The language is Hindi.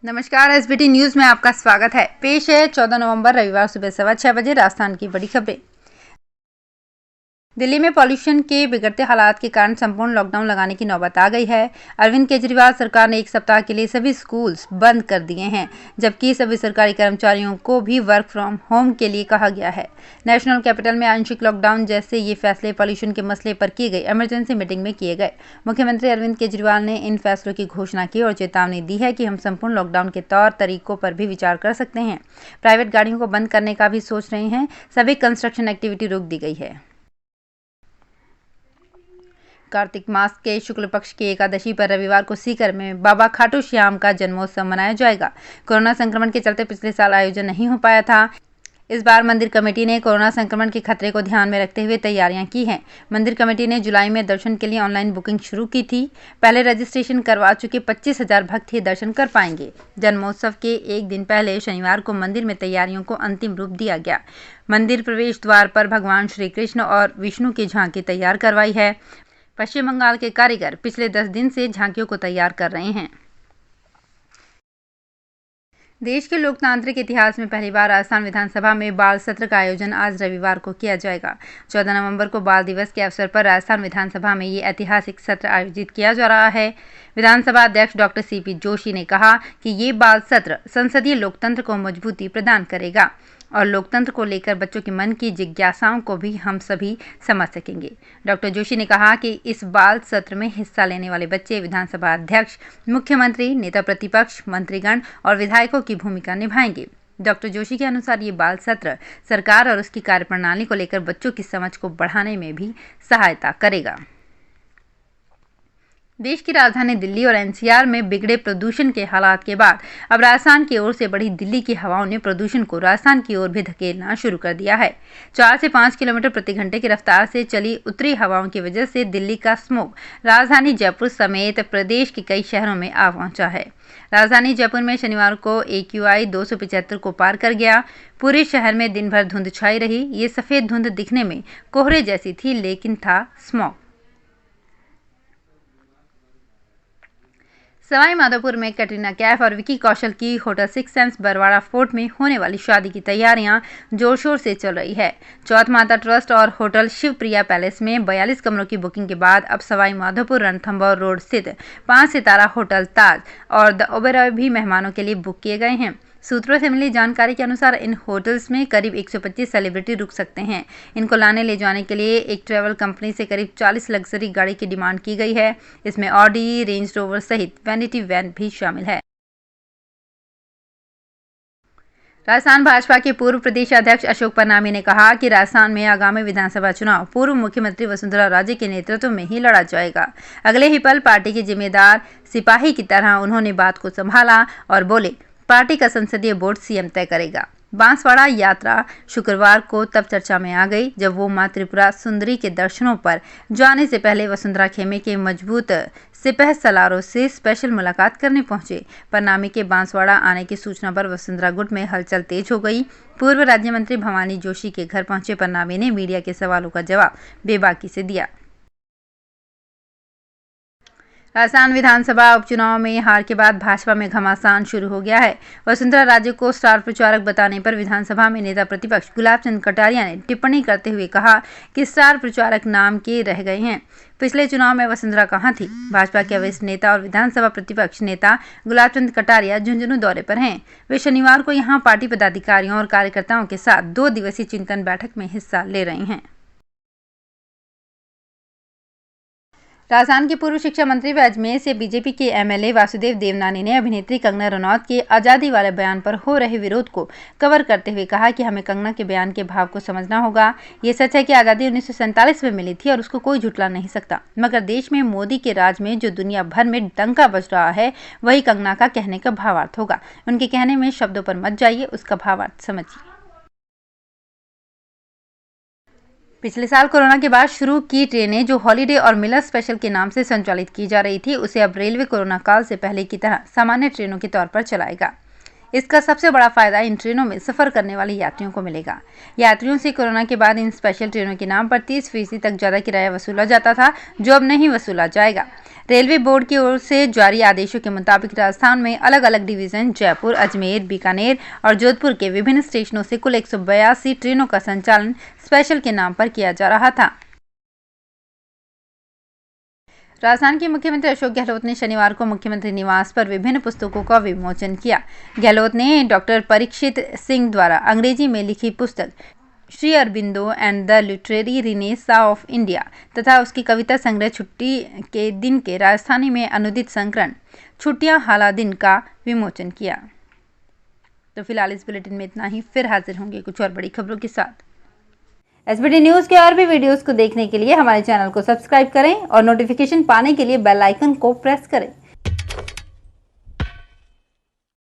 नमस्कार, एसबीटी न्यूज में आपका स्वागत है। पेश है 14 नवंबर रविवार सुबह 6:15 बजे राजस्थान की बड़ी खबरें। दिल्ली में पॉल्यूशन के बिगड़ते हालात के कारण संपूर्ण लॉकडाउन लगाने की नौबत आ गई है। अरविंद केजरीवाल सरकार ने एक सप्ताह के लिए सभी स्कूल्स बंद कर दिए हैं, जबकि सभी सरकारी कर्मचारियों को भी वर्क फ्रॉम होम के लिए कहा गया है। नेशनल कैपिटल में आंशिक लॉकडाउन जैसे ये फैसले पॉल्यूशन के मसले पर की गई इमरजेंसी मीटिंग में किए गए। मुख्यमंत्री अरविंद केजरीवाल ने इन फैसलों की घोषणा की और चेतावनी दी है कि हम संपूर्ण लॉकडाउन के तौर तरीकों पर भी विचार कर सकते हैं। प्राइवेट गाड़ियों को बंद करने का भी सोच रहे हैं। सभी कंस्ट्रक्शन एक्टिविटी रोक दी गई है। कार्तिक मास के शुक्ल पक्ष की एकादशी पर रविवार को सीकर में बाबा खाटू श्याम का जन्मोत्सव मनाया जाएगा। कोरोना संक्रमण के चलते पिछले साल आयोजन नहीं हो पाया था। इस बार मंदिर कमेटी ने कोरोना संक्रमण के खतरे को ध्यान में रखते हुए तैयारियां की हैं। मंदिर कमेटी ने जुलाई में दर्शन के लिए ऑनलाइन बुकिंग शुरू की थी। पहले रजिस्ट्रेशन करवा चुके 25,000 भक्त ही दर्शन कर पाएंगे। जन्मोत्सव के एक दिन पहले शनिवार को मंदिर में तैयारियों को अंतिम रूप दिया गया। मंदिर प्रवेश द्वार पर भगवान श्री कृष्ण और विष्णु की झांकी तैयार करवाई है। पश्चिम बंगाल के कारीगर पिछले 10 दिन से झांकियों को तैयार कर रहे हैं। देश के लोकतांत्रिक इतिहास में पहली बार राजस्थान विधानसभा में बाल सत्र का आयोजन आज रविवार को किया जाएगा। 14 नवंबर को बाल दिवस के अवसर पर राजस्थान विधानसभा में ये ऐतिहासिक सत्र आयोजित किया जा रहा है। विधानसभा अध्यक्ष डॉक्टर सीपी जोशी ने कहा कि ये बाल सत्र संसदीय लोकतंत्र को मजबूती प्रदान करेगा और लोकतंत्र को लेकर बच्चों के मन की जिज्ञासाओं को भी हम सभी समझ सकेंगे। डॉक्टर जोशी ने कहा कि इस बाल सत्र में हिस्सा लेने वाले बच्चे विधानसभा अध्यक्ष, मुख्यमंत्री, नेता प्रतिपक्ष, मंत्रीगण और विधायकों की भूमिका निभाएंगे। डॉक्टर जोशी के अनुसार ये बाल सत्र सरकार और उसकी कार्यप्रणाली को लेकर बच्चों की समझ को बढ़ाने में भी सहायता करेगा। देश की राजधानी दिल्ली और एनसीआर में बिगड़े प्रदूषण के हालात के बाद अब राजस्थान की ओर से बढ़ी दिल्ली की हवाओं ने प्रदूषण को राजस्थान की ओर भी धकेलना शुरू कर दिया है। 4 से 5 किलोमीटर प्रति घंटे की रफ्तार से चली उत्तरी हवाओं की वजह से दिल्ली का स्मोग राजधानी जयपुर समेत प्रदेश के कई शहरों में आ पहुंचा है। राजधानी जयपुर में शनिवार को AQI 275 को पार कर गया। पूरे शहर में दिन भर धुंध छाई रही। ये सफेद धुंध दिखने में कोहरे जैसी थी, लेकिन था स्मोग। सवाई माधोपुर में कैटरीना कैफ और विकी कौशल की hotel Six Senses Barwara Fort में होने वाली शादी की तैयारियां जोर शोर से चल रही है। चौथ माता ट्रस्ट और होटल शिवप्रिया पैलेस में 42 कमरों की बुकिंग के बाद अब सवाई माधोपुर रणथंभौर रोड स्थित 5 सितारा होटल ताज और द ओबेरॉय भी मेहमानों के लिए बुक किए गए हैं। सूत्रों से मिली जानकारी के अनुसार इन होटल्स में करीब 125 सेलिब्रिटी रुक सकते हैं। इनको लाने ले जाने के लिए एक ट्रैवल कंपनी से करीब 40 लग्जरी गाड़ी की डिमांड की गई है। इसमें ऑडी, रेंज रोवर सहित वैनिटी वैन भी शामिल है। राजस्थान भाजपा के पूर्व प्रदेश अध्यक्ष अशोक परनामी ने कहा कि राजस्थान में आगामी विधानसभा चुनाव पूर्व मुख्यमंत्री वसुंधरा राजे के नेतृत्व में ही लड़ा जाएगा। अगले ही पल पार्टी के जिम्मेदार सिपाही की तरह उन्होंने बात को संभाला और बोले, पार्टी का संसदीय बोर्ड सीएम तय करेगा। बांसवाड़ा यात्रा शुक्रवार को तब चर्चा में आ गई जब वो मां त्रिपुरा सुंदरी के दर्शनों पर जाने से पहले वसुंधरा खेमे के मजबूत सिपह सलारों से स्पेशल मुलाकात करने पहुंचे। परनामी के बांसवाड़ा आने की सूचना पर वसुंधरा गुट में हलचल तेज हो गई। पूर्व राज्य मंत्री भवानी जोशी के घर पहुंचे परनामी ने मीडिया के सवालों का जवाब बेबाकी से दिया। राजस्थान विधानसभा उपचुनाव में हार के बाद भाजपा में घमासान शुरू हो गया है। वसुंधरा राजे को स्टार प्रचारक बताने पर विधानसभा में नेता प्रतिपक्ष गुलाब चंद कटारिया ने टिप्पणी करते हुए कहा कि स्टार प्रचारक नाम के रह गए हैं। पिछले चुनाव में वसुंधरा कहां थी? भाजपा के वरिष्ठ नेता और विधानसभा प्रतिपक्ष नेता गुलाब चंद कटारिया झुंझुनू दौरे पर हैं। वे शनिवार को यहां पार्टी पदाधिकारियों और कार्यकर्ताओं के साथ 2 दिवसीय चिंतन बैठक में हिस्सा ले रहे हैं। राजस्थान के पूर्व शिक्षा मंत्री व अजमेर से बीजेपी के MLA वासुदेव देवनानी ने अभिनेत्री कंगना रनौत के आज़ादी वाले बयान पर हो रहे विरोध को कवर करते हुए कहा कि हमें कंगना के बयान के भाव को समझना होगा। ये सच है कि आज़ादी 1947 में मिली थी और उसको कोई झुटला नहीं सकता, मगर देश में मोदी के राज में जो दुनिया भर में डंका बज रहा है वही कंगना का कहने का भावार्थ होगा। उनके कहने में शब्दों पर मत जाइए, उसका भावार्थ समझिए। पिछले साल कोरोना के बाद शुरू की ट्रेनें जो हॉलीडे और मिलर स्पेशल के नाम से संचालित की जा रही थी, उसे अब रेलवे कोरोना काल से पहले की तरह सामान्य ट्रेनों के तौर पर चलाएगा। इसका सबसे बड़ा फायदा इन ट्रेनों में सफर करने वाले यात्रियों को मिलेगा। यात्रियों से कोरोना के बाद इन स्पेशल ट्रेनों के नाम पर 30% तक ज्यादा किराया वसूला जाता था, जो अब नहीं वसूला जाएगा। रेलवे बोर्ड की ओर से जारी आदेशों के मुताबिक राजस्थान में अलग अलग डिवीजन जयपुर, अजमेर, बीकानेर और जोधपुर के विभिन्न स्टेशनों से कुल 182 ट्रेनों का संचालन स्पेशल के नाम पर किया जा रहा था। राजस्थान के मुख्यमंत्री अशोक गहलोत ने शनिवार को मुख्यमंत्री निवास पर विभिन्न पुस्तकों का विमोचन किया। गहलोत ने डॉक्टर परीक्षित सिंह द्वारा अंग्रेजी में लिखी पुस्तक Shri Aurobindo and the literary renaissance of India तथा उसकी कविता संग्रह छुट्टी के दिन के राजस्थानी में अनुदित संस्करण छुट्टियां हाला दिन का विमोचन किया। तो फिलहाल इस बुलेटिन में इतना ही, फिर हाजिर होंगे कुछ और बड़ी खबरों के साथ। एसबीटी न्यूज़ के और भी वीडियोस को देखने के लिए हमारे चैनल को सब्सक्राइब करें और नोटिफिकेशन पाने के लिए बेल आइकन को प्रेस करें।